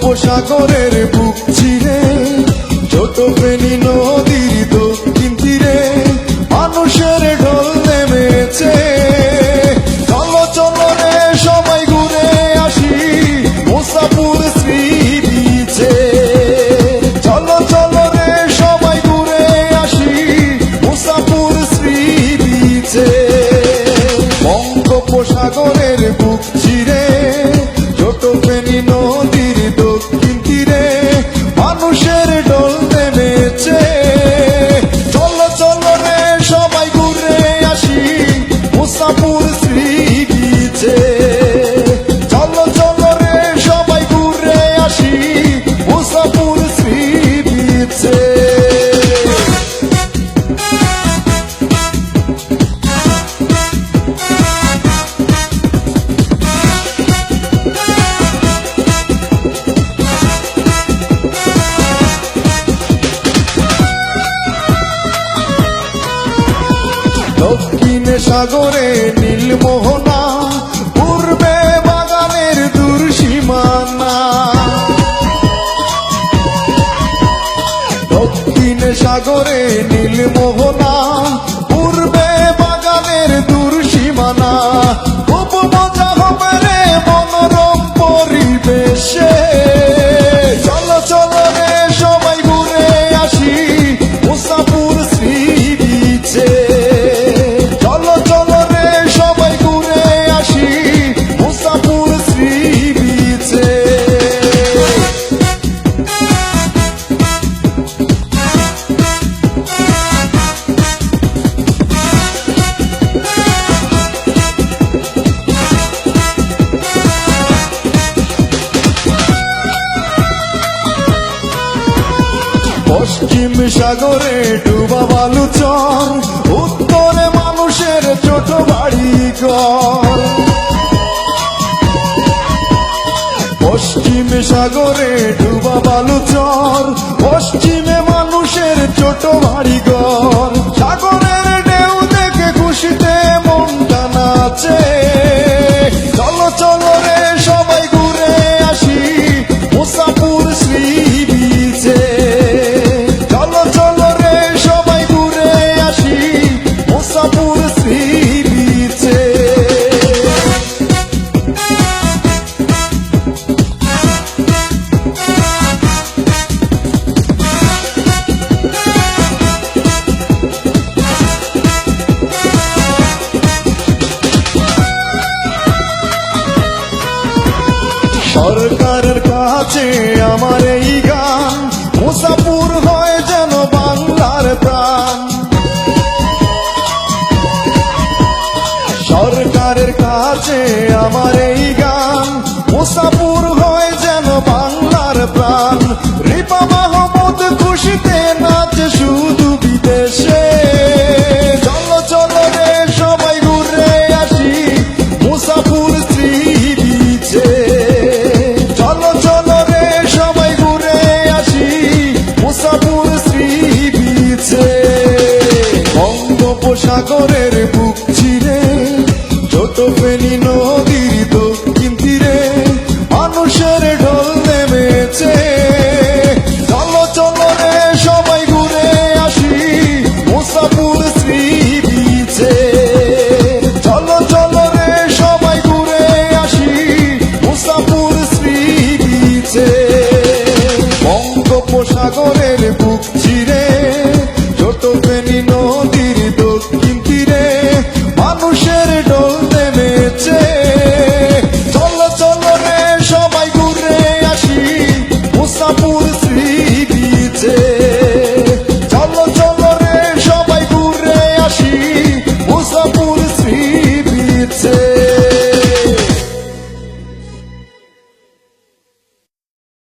বঙ্গোপসাগরের বুক চিরে ছোট ফেনী নদীর দক্ষিণ তীরে মানুষের ঢল নেমেছে। চলো চলো রে সবাই ঘুরে আসি মুসাপুর শ্রী বিচে। চলো চলো রে সবাই ঘুরে আসি মুসাপুর শ্রী বিচে। বঙ্গোপসাগরের বুক চিরে ছোট ফেনী নদীর দক্ষিণ তীরে মানুষের ঢল নেমেছে। চলো চলো রে সবাই ঘুরে আসি মুসাপুর শ্রী বিচে। চলো চলো রে সবাই ঘুরে আসি মুসাপুর শ্রী বিচে। দক্ষিণে সাগরে নীলমোহনা পূর্বে বাগানের দূর সীমানা। দক্ষিণে সাগরে নীলমোহনা পূর্বে বাগানের দূর সীমানা। খুব মজা হবে রে মনোরম পরিবেশে। চলো চলো রে সবাই ঘুরে আসি মুসাপুর শ্রী বিচে। চলো চলো রে সবাই ঘুরে আসি মুসাপুর শ্রী বিচে। পশ্চিম সাগরে ডুবা বালুচর উত্তরে মানুষের ছোট বাড়ি ঘর। পশ্চিম সাগরে ডুবা বালুচর পশ্চিমে মানুষের ছোট বাড়ি ঘর। সাগরের ঢেউ দেখে খুশিতে মনটা নাচে। চলো চলো রে সবাই ঘুরে আসি মুসাপুর শ্রী বিচে। চলো চলো রে সবাই ঘুরে আসি মুসাপুর শ্রী বিচে। সরকারের কাছে আমার এই গান মুসাপুর হয় যেন বাংলার প্রাণ। সরকারের কাছে আমার এই গান মুসাপুর হয় যেন বাংলার প্রাণ। রিপা মাহমুদ খুশিতে নাচে শুধু বিদেশে। চলো চলো রে সবাই ঘুরে আসি মুসাপুর শ্রী বিচে। চলো চলো রে সবাই ঘুরে আসি মুসাপুর শ্রী বিচে। বঙ্গোপসাগরের বুক চিরে ছোট ফেনী